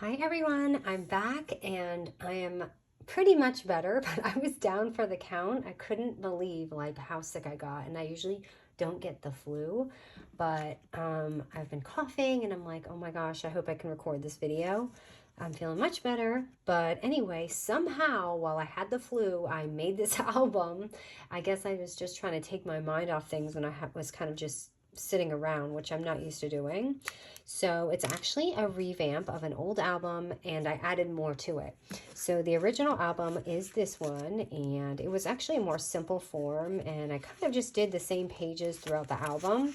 Hi everyone, I'm back and I am pretty much better, but I was down for the count. I couldn't believe like how sick I got, and I usually don't get the flu, but I've been coughing and I'm like, oh my gosh, I hope I can record this video. I'm feeling much better, but anyway, somehow while I had the flu, I made this album. I guess I was just trying to take my mind off things when I was kind of just sitting around, which I'm not used to doing. So it's actually a revamp of an old album, and I added more to it. So the original album is this one, and it was actually a more simple form, and I kind of just did the same pages throughout the album.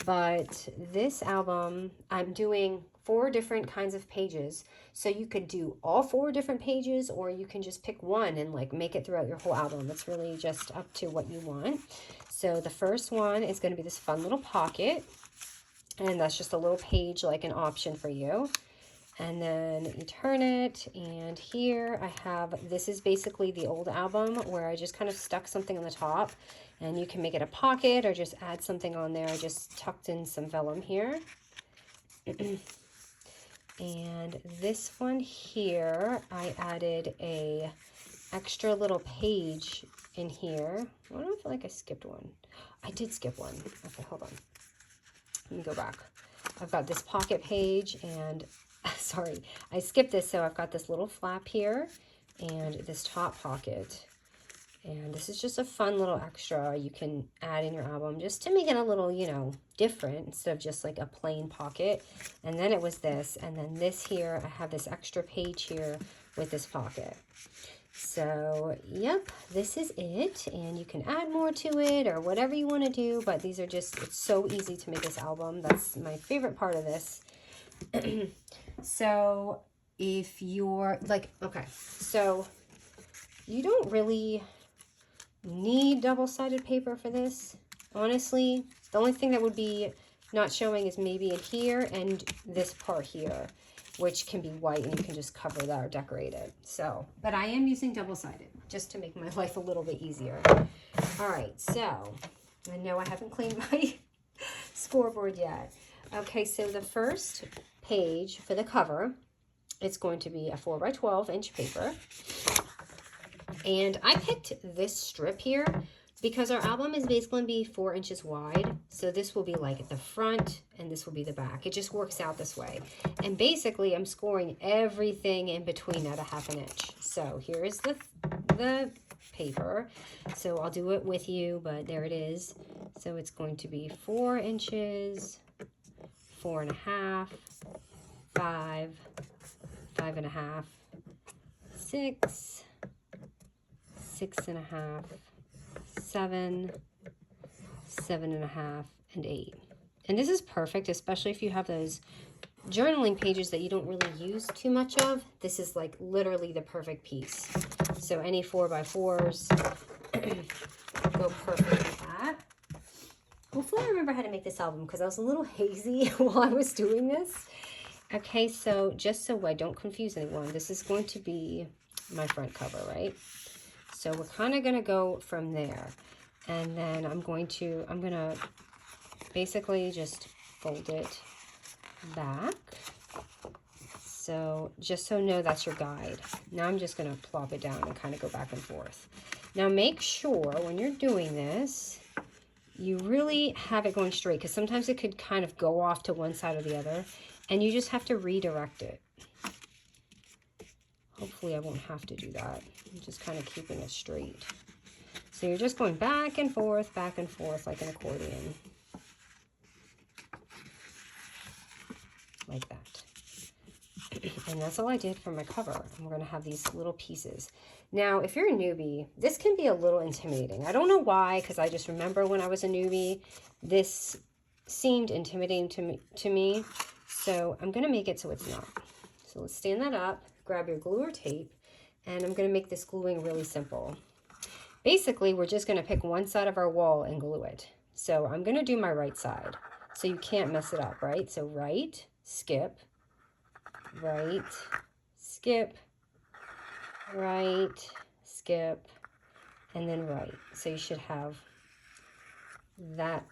But this album, I'm doing 4 different kinds of pages. So you could do all 4 different pages, or you can just pick one and like make it throughout your whole album. It's really just up to what you want. So the first one is going to be this fun little pocket. And that's just a little page, like an option for you. And then you turn it, and here I have, this is basically the old album where I just kind of stuck something on the top, and you can make it a pocket or just add something on there. I just tucked in some vellum here. And this one here, I added a extra little page in here. I don't feel like I skipped one. I did skip one. Okay, hold on. Let me go back. I've got this pocket page, and sorry, I skipped this. So I've got this little flap here and this top pocket. And this is just a fun little extra you can add in your album just to make it a little, you know, different instead of just like a plain pocket. And then it was this, and then this here, I have this extra page here with this pocket. So, yep, this is it, and you can add more to it or whatever you want to do, but these are just, it's so easy to make this album. That's my favorite part of this. So, if you're like, okay, so you don't really need double-sided paper for this, honestly. The only thing that would be not showing is maybe in here and this part here, which can be white, and you can just cover that or decorate it. So, but I am using double-sided just to make my life a little bit easier. All right, so I know I haven't cleaned my scoreboard yet. Okay, so the first page for the cover, it's going to be a 4x12-inch paper. And I picked this strip here because our album is basically going to be 4 inches wide. So this will be like the front and this will be the back. It just works out this way. And basically I'm scoring everything in between at a 1/2 inch. So here's the paper. So I'll do it with you, but there it is. So it's going to be 4 inches, 4.5, 5, 5.5, 6, 6.5, 7, 7.5, and 8. And this is perfect, especially if you have those journaling pages that you don't really use too much of. This is like literally the perfect piece. So any 4x4s go perfect with that. Hopefully I remember how to make this album because I was a little hazy while I was doing this. Okay, so just so I don't confuse anyone, this is going to be my front cover, right? So we're kind of going to go from there. And then I'm going to basically just fold it back. So just so know that's your guide. Now I'm just going to plop it down and kind of go back and forth. Now make sure when you're doing this, you really have it going straight, because sometimes it could kind of go off to one side or the other, and you just have to redirect it. Hopefully I won't have to do that. I'm just kind of keeping it straight. So you're just going back and forth like an accordion. Like that. And that's all I did for my cover. And we're going to have these little pieces. Now, if you're a newbie, this can be a little intimidating. I don't know why, because I just remember when I was a newbie, this seemed intimidating to me. So I'm going to make it so it's not. So let's stand that up, grab your glue or tape, and I'm going to make this gluing really simple. Basically, we're just going to pick one side of our wall and glue it. So I'm going to do my right side, so you can't mess it up, right? So right, skip, right, skip, right, skip, and then right. So you should have that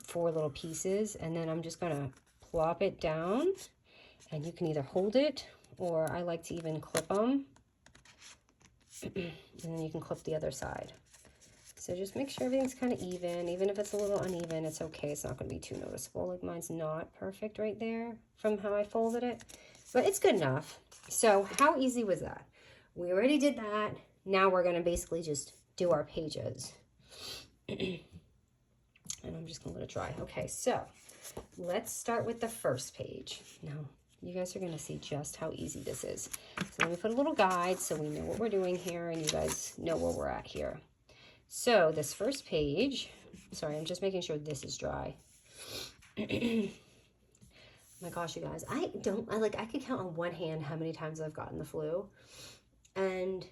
4 little pieces, and then I'm just going to plop it down And you can either hold it, or I like to even clip them. And then you can clip the other side. So just make sure everything's kind of even if it's a little uneven, it's okay. It's not going to be too noticeable. Like mine's not perfect right there from how I folded it, but it's good enough. So how easy was that? We already did that. Now we're going to basically just do our pages. And I'm just going to let it dry. Okay, so let's start with the first page. Now, you guys are going to see just how easy this is. So let me put a little guide so we know what we're doing here and you guys know where we're at here. So this first page, sorry, I'm just making sure this is dry. My gosh, you guys, I could count on one hand how many times I've gotten the flu, and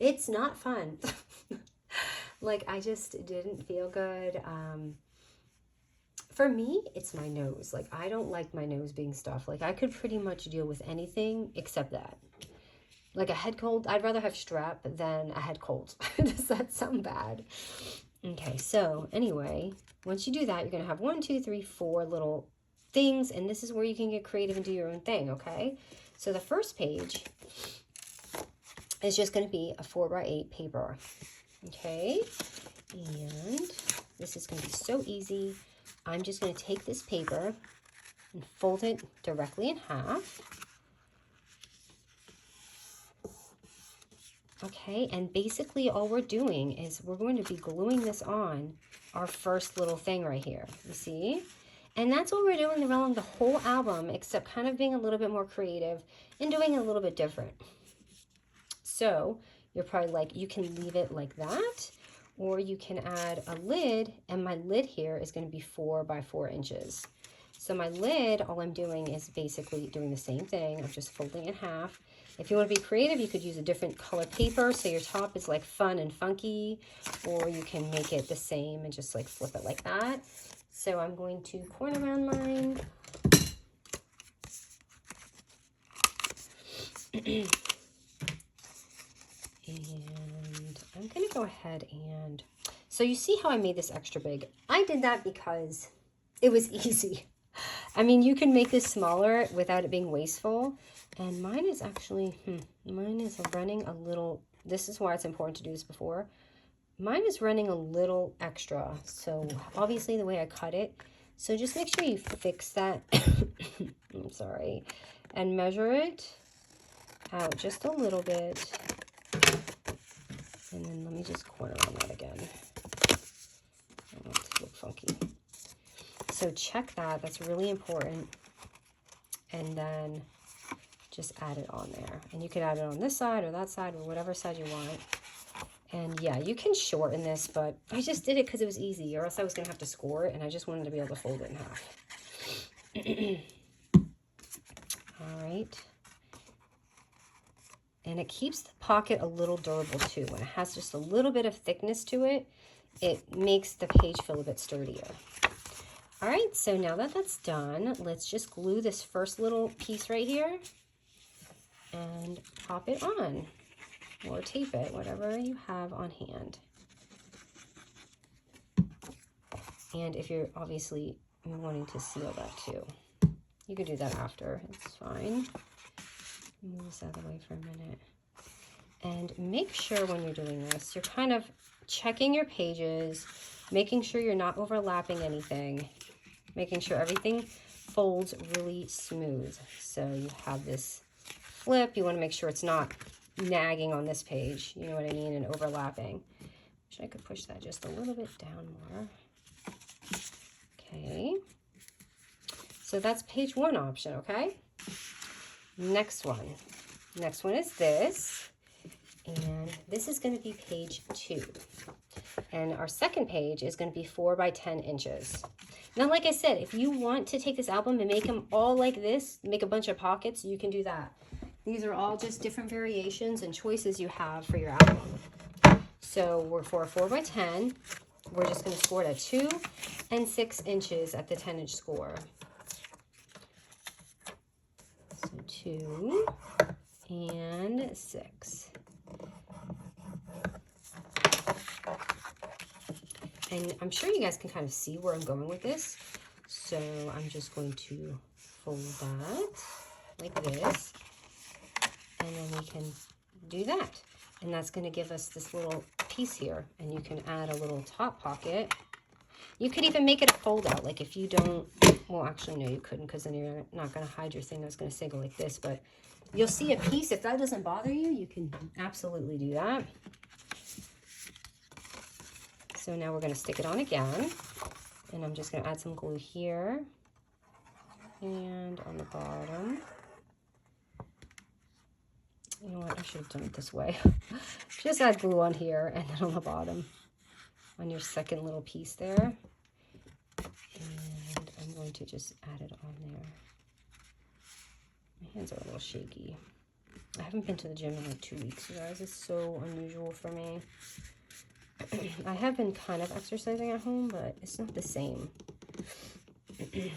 it's not fun. Like, I just didn't feel good. For me, it's my nose. Like, I don't like my nose being stuffed. Like, I could pretty much deal with anything except that. Like a head cold, I'd rather have strep than a head cold. Does that sound bad? Okay, so anyway, once you do that, you're going to have 1, 2, 3, 4 little things, and this is where you can get creative and do your own thing, okay? So the first page is just going to be a 4x8 paper, okay? And this is going to be so easy. I'm just going to take this paper and fold it directly in half. Okay, and basically all we're doing is we're going to be gluing this on our first little thing right here, you see? And that's what we're doing around the whole album, except kind of being a little bit more creative and doing it a little bit different. So you're probably like, you can leave it like that, or you can add a lid, and my lid here is going to be 4 by 4 inches. So my lid, all I'm doing is basically doing the same thing. I'm just folding it in half. If you want to be creative, you could use a different color paper so your top is like fun and funky, or you can make it the same and just like flip it like that. So I'm going to corner around mine. And I'm going to go ahead and, so you see how I made this extra big? I did that because it was easy. I mean, you can make this smaller without it being wasteful. And mine is actually, mine is running a little, this is why it's important to do this before. Mine is running a little extra. So obviously the way I cut it. So just make sure you fix that. I'm sorry. And measure it out just a little bit. And then let me just corner on that again. I don't want it to look funky. So check that. That's really important. And then just add it on there. And you can add it on this side or that side or whatever side you want. And yeah, you can shorten this, but I just did it because it was easy, or else I was going to have to score it, and I just wanted to be able to fold it in half. All right. And it keeps the pocket a little durable too. When it has just a little bit of thickness to it, it makes the page feel a bit sturdier. All right, so now that that's done, let's just glue this first little piece right here and pop it on, or tape it, whatever you have on hand. And if you're obviously wanting to seal that too, you could do that after, it's fine. Move this out of the way for a minute. And make sure when you're doing this, you're kind of checking your pages, making sure you're not overlapping anything, making sure everything folds really smooth. So you have this flip, you want to make sure it's not nagging on this page, you know what I mean, and overlapping. Wish I could push that just a little bit down more. Okay. So that's page 1 option, okay? Next one. Next one is this. And this is going to be page 2. And our second page is going to be 4 by 10 inches. Now, like I said, if you want to take this album and make them all like this, make a bunch of pockets, you can do that. These are all just different variations and choices you have for your album. So we're for a 4 by 10. We're just going to score it at 2 and 6 inches at the 10-inch score. So 2 and 6. And I'm sure you guys can kind of see where I'm going with this. So I'm just going to fold that like this, and then we can do that. And that's going to give us this little piece here, and you can add a little top pocket. You could even make it a fold out, like if you don't, well, actually, no, you couldn't, because then you're not going to hide your thing. I was going to say go like this, but you'll see a piece. If that doesn't bother you, you can absolutely do that. So now we're going to stick it on again, and I'm just going to add some glue here and on the bottom. You know what, I should have done it this way. Just add glue on here and then on the bottom on your second little piece there. And I'm going to just add it on there. My hands are a little shaky. I haven't been to the gym in like 2 weeks, you guys. It's so unusual for me. I have been kind of exercising at home, but it's not the same. Okay,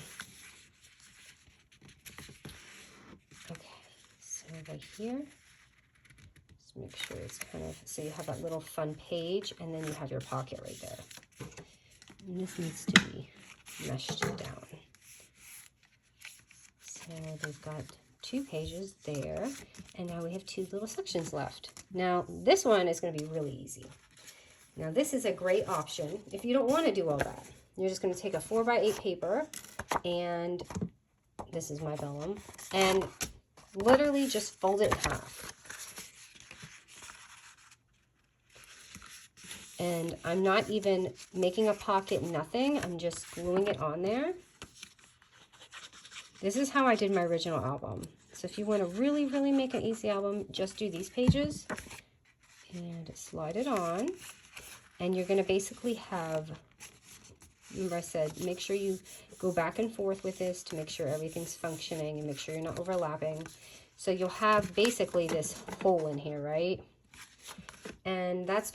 so right here, just make sure it's kind of, so you have that little fun page, and then you have your pocket right there. And this needs to be meshed down. So they've got 2 pages there, and now we have 2 little sections left. Now this one is going to be really easy. Now this is a great option if you don't want to do all that. You're just going to take a 4x8 paper, and this is my vellum, and literally just fold it in half. And I'm not even making a pocket, nothing. I'm just gluing it on there. This is how I did my original album. So if you want to really, really make an easy album, just do these pages and slide it on. And you're going to basically have, remember I said, make sure you go back and forth with this to make sure everything's functioning and make sure you're not overlapping. So you'll have basically this hole in here, right? And that's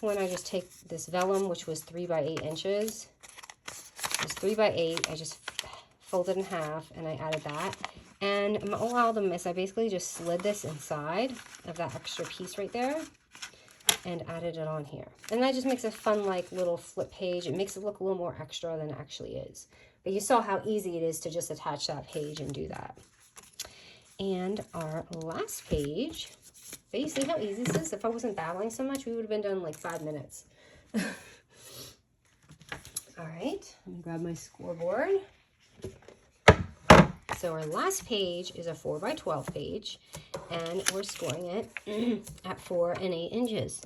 when I just take this vellum, which was 3x8 inches. It's 3x8. I just folded in half and I added that. And my whole album is I basically just slid this inside of that extra piece right there and added it on here. And that just makes a fun like little flip page. It makes it look a little more extra than it actually is. But you saw how easy it is to just attach that page and do that. And our last page, but you see how easy this is? If I wasn't babbling so much, we would have been done in like 5 minutes. All right, let me grab my scoreboard. So our last page is a 4x12 page, and we're scoring it at 4 and 8 inches.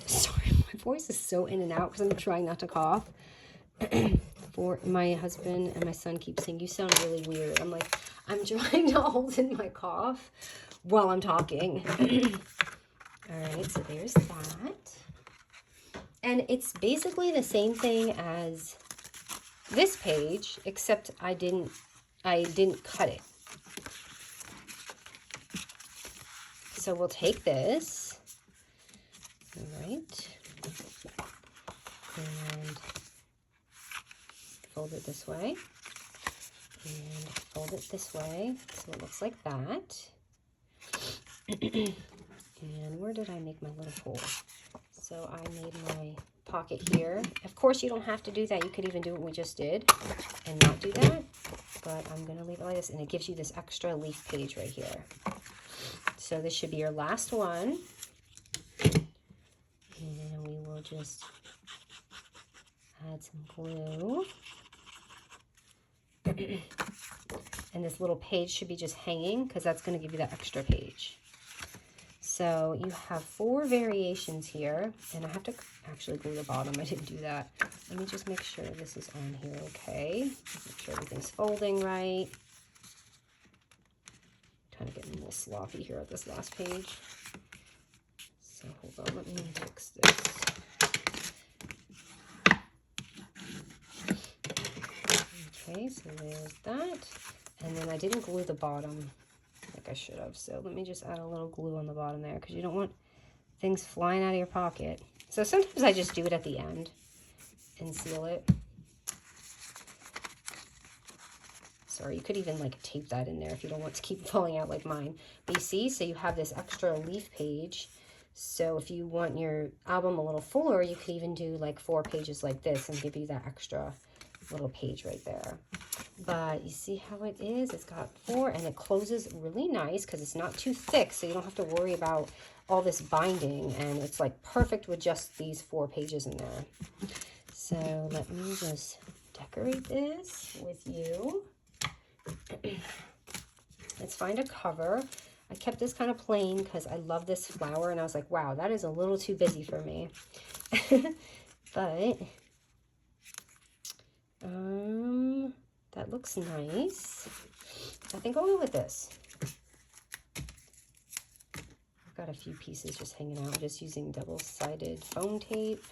Sorry, my voice is so in and out because I'm trying not to cough. For my husband and my son keep saying, you sound really weird. I'm like, I'm trying to hold in my cough while I'm talking. All right, so there's that. And it's basically the same thing as this page, except I didn't cut it. So we'll take this, all right, and fold it this way, and fold it this way, so it looks like that. And where did I make my little hole? So I made my pocket here. Of course, you don't have to do that. You could even do what we just did and not do that. But I'm going to leave it like this, and it gives you this extra leaf page right here. So this should be your last one. And we will just add some glue. And this little page should be just hanging because that's going to give you that extra page. So you have 4 variations here, and I have to actually glue the bottom. I didn't do that. Let me just make sure this is on here okay. Make sure everything's folding right. Kind of getting a little sloppy here at this last page. So hold on, let me fix this. Okay, so there's that. And then I didn't glue the bottom like I should have. So let me just add a little glue on the bottom there because you don't want things flying out of your pocket. So sometimes I just do it at the end and seal it. Sorry, you could even like tape that in there if you don't want to keep falling out like mine. But you see, so you have this extra leaf page. So if you want your album a little fuller, you could even do like 4 pages like this and give you that extra little page right there. But you see how it is? It's got 4 and it closes really nice because it's not too thick, so you don't have to worry about all this binding, and it's like perfect with just these 4 pages in there. So let me just decorate this with you. Let's find a cover. I kept this kind of plain because I love this flower, and I was like, wow, that is a little too busy for me. But that looks nice. I think I'll go with this. I've got a few pieces just hanging out. I'm just using double-sided foam tape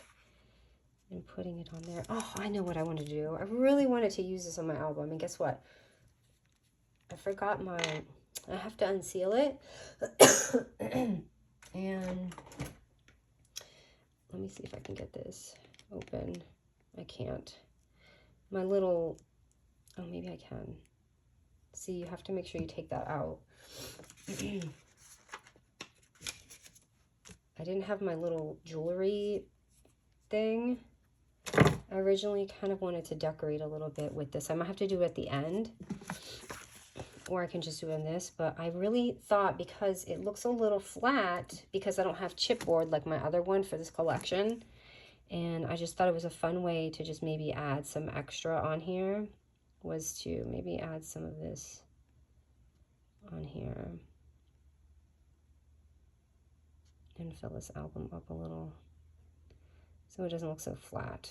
and putting it on there. Oh, I know what I want to do. I really wanted to use this on my album, and guess what? I forgot my... I have to unseal it. And let me see if I can get this open. I can't. My little... Oh, maybe I can. See, you have to make sure you take that out. I didn't have my little jewelry thing. I originally kind of wanted to decorate a little bit with this. I might have to do it at the end, or I can just do it in this, but I really thought, because it looks a little flat, because I don't have chipboard like my other one for this collection, and I just thought it was a fun way to just maybe add some extra on here, was to maybe add some of this on here and fill this album up a little so it doesn't look so flat.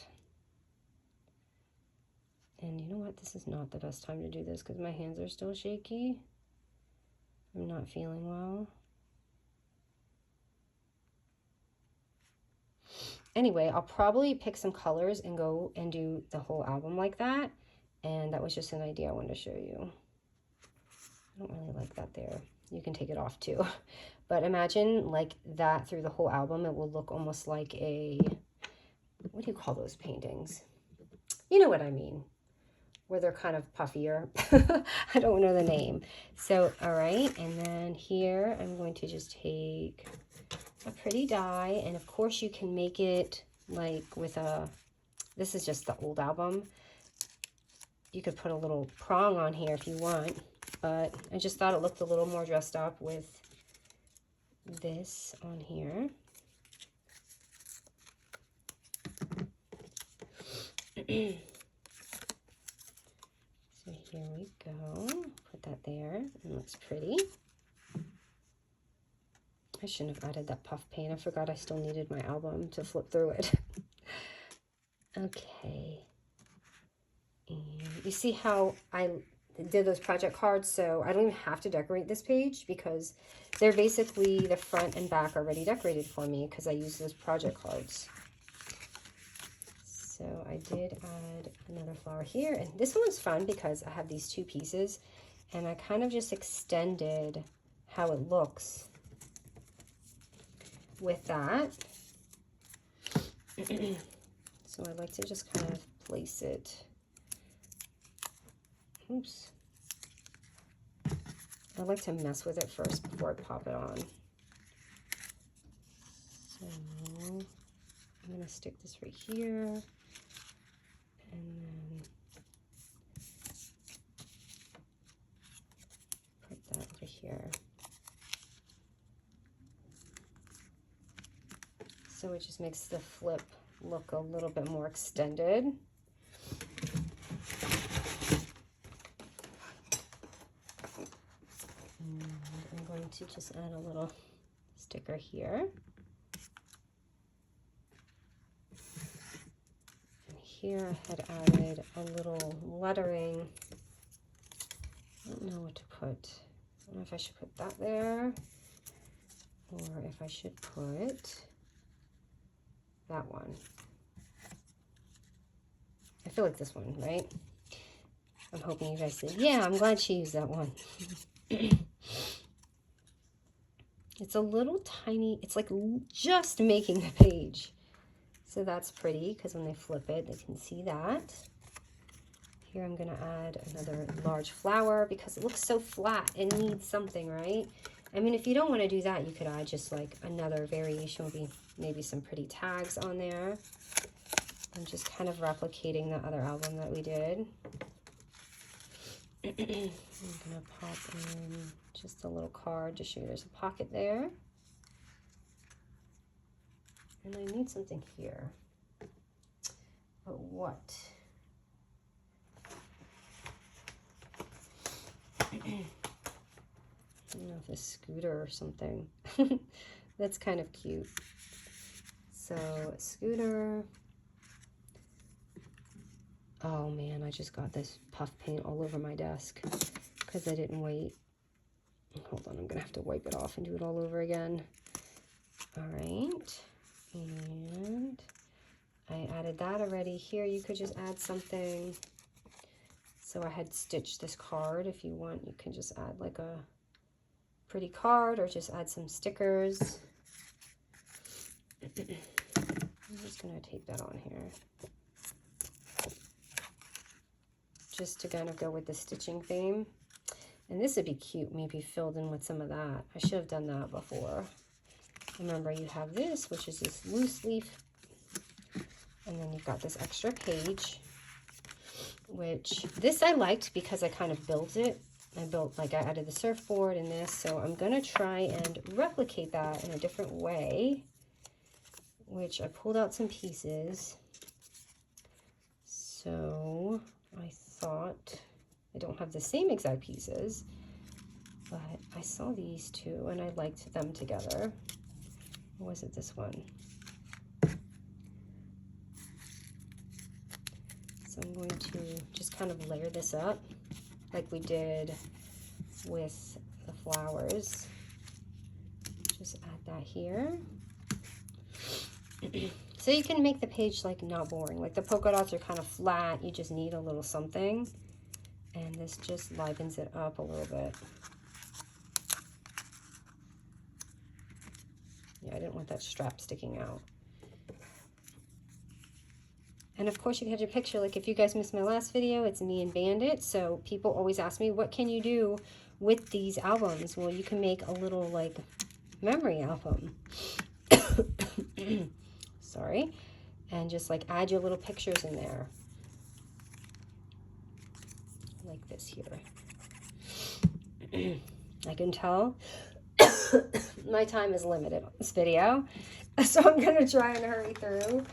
And you know what? This is not the best time to do this because my hands are still shaky. I'm not feeling well. Anyway, I'll probably pick some colors and go and do the whole album like that. And that was just an idea I wanted to show you. I don't really like that there. You can take it off too. But imagine like that through the whole album. It will look almost like a, what do you call those paintings? You know what I mean. Where they're kind of puffier. I don't know the name. So, all right. And then here, I'm going to just take a pretty die. And of course, you can make it like with a, this is just the old album. You could put a little prong on here if you want. But I just thought it looked a little more dressed up with this on here. So here we go. Put that there. It looks pretty. I shouldn't have added that puff paint. I forgot I still needed my album to flip through it. Okay. And you see how I did those project cards, so I don't even have to decorate this page because they're basically, the front and back already decorated for me because I used those project cards. So I did add another flower here, and this one was fun because I have these 2 pieces and I kind of just extended how it looks with that. So I like to just kind of place it. Oops. I like to mess with it first before I pop it on. So I'm going to stick this right here. And then put that over here. So it just makes the flip look a little bit more extended. And I'm going to just add a little sticker here. And here I had added a little lettering. I don't know what to put. I don't know if I should put that there or if I should put that one. I feel like this one, right? I'm hoping you guys say, yeah, I'm glad she used that one. It's a little tiny, it's like just making the page. So that's pretty because when they flip it, they can see that. Here I'm going to add another large flower because it looks so flat. It needs something, right? I mean, if you don't want to do that, you could add just like another variation, would be maybe some pretty tags on there. I'm just kind of replicating the other album that we did. I'm gonna pop in just a little card to show you there's a pocket there. And I need something here. But what? I don't know if a scooter or something. That's kind of cute. So, a scooter. Oh man, I just got this puff paint all over my desk because I didn't wait. Hold on, I'm gonna have to wipe it off and do it all over again. All right, and I added that already. Here you could just add something. So I had stitched this card. If you want, you can just add like a pretty card or just add some stickers. I'm just gonna tape that on here. Just to kind of go with the stitching theme. And this would be cute, maybe filled in with some of that. I should have done that before. Remember, you have this, which is this loose leaf. And then you've got this extra page, which this I liked because I kind of built it. I added the surfboard and this. So I'm going to try and replicate that in a different way, which I pulled out some pieces. So I thought, I don't have the same exact pieces, but I saw these two and I liked them together. Or was it this one? So I'm going to just kind of layer this up like we did with the flowers. Just add that here. So you can make the page like not boring. Like the polka dots are kind of flat. You just need a little something. And this just livens it up a little bit. Yeah, I didn't want that strap sticking out. And of course you have your picture. Like if you guys missed my last video, it's me and Bandit. So people always ask me, what can you do with these albums? Well, you can make a little like memory album. Sorry. And just like add your little pictures in there. Like this here. I can tell my time is limited on this video. So I'm going to try and hurry through.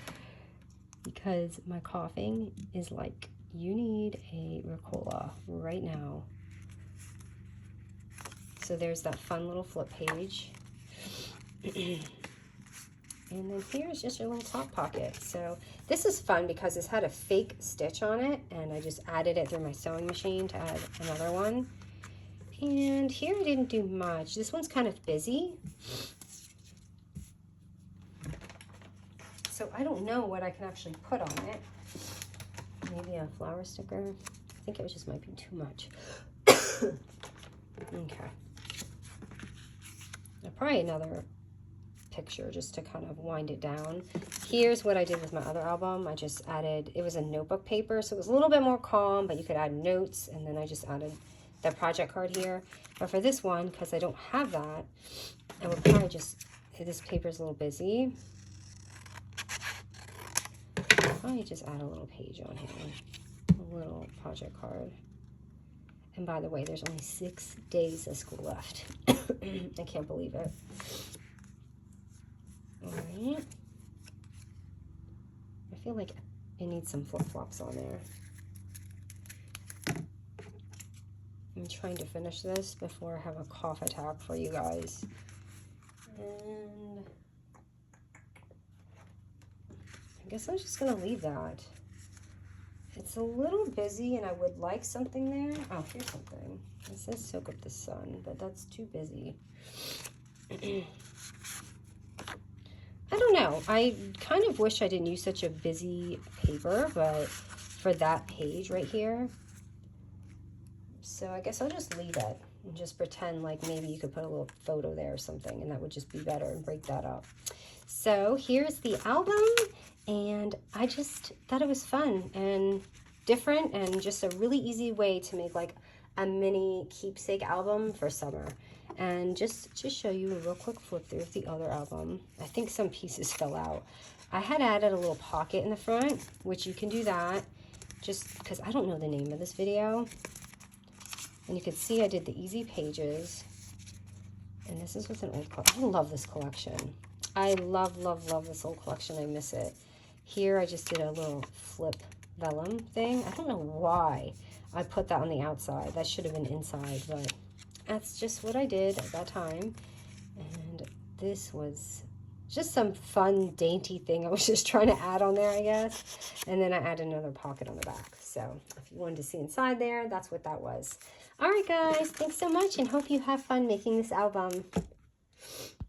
Because my coughing is like, you need a Ricola right now. So there's that fun little flip page. And then here's just your little top pocket. So this is fun because this had a fake stitch on it, and I just added it through my sewing machine to add another one. And here I didn't do much. This one's kind of busy. So I don't know what I can actually put on it. Maybe a flower sticker. I think it just might be too much. Okay. Probably another picture just to kind of wind it down. Here's what I did with my other album. I just added, it was a notebook paper, so it was a little bit more calm, but you could add notes, and then I just added the project card here. But for this one, because I don't have that, I would probably just, this paper's a little busy. Probably just add a little page on here, a little project card. And by the way, there's only 6 days of school left. I can't believe it. All right. I feel like it needs some flip-flops on there. I'm trying to finish this before I have a cough attack for you guys. And I guess I'm just gonna leave that. It's a little busy and I would like something there. Oh, here's something. It says soak up the sun, but that's too busy. I don't know. I kind of wish I didn't use such a busy paper, but for that page right here. So I guess I'll just leave it and just pretend like maybe you could put a little photo there or something, and that would just be better and break that up. So here's the album, and I just thought it was fun and different and just a really easy way to make like a mini keepsake album for summer. And just to show you a real quick flip through of the other album. I think some pieces fell out. I had added a little pocket in the front, which you can do that just because I don't know the name of this video. And you can see I did the easy pages. And this is with an old collection. I love this collection. I love, love, love this old collection. I miss it. Here I just did a little flip vellum thing. I don't know why I put that on the outside. That should have been inside, but that's just what I did at that time. And this was just some fun, dainty thing I was just trying to add on there, I guess. And then I added another pocket on the back. So if you wanted to see inside there, that's what that was. All right, guys, thanks so much, and hope you have fun making this album.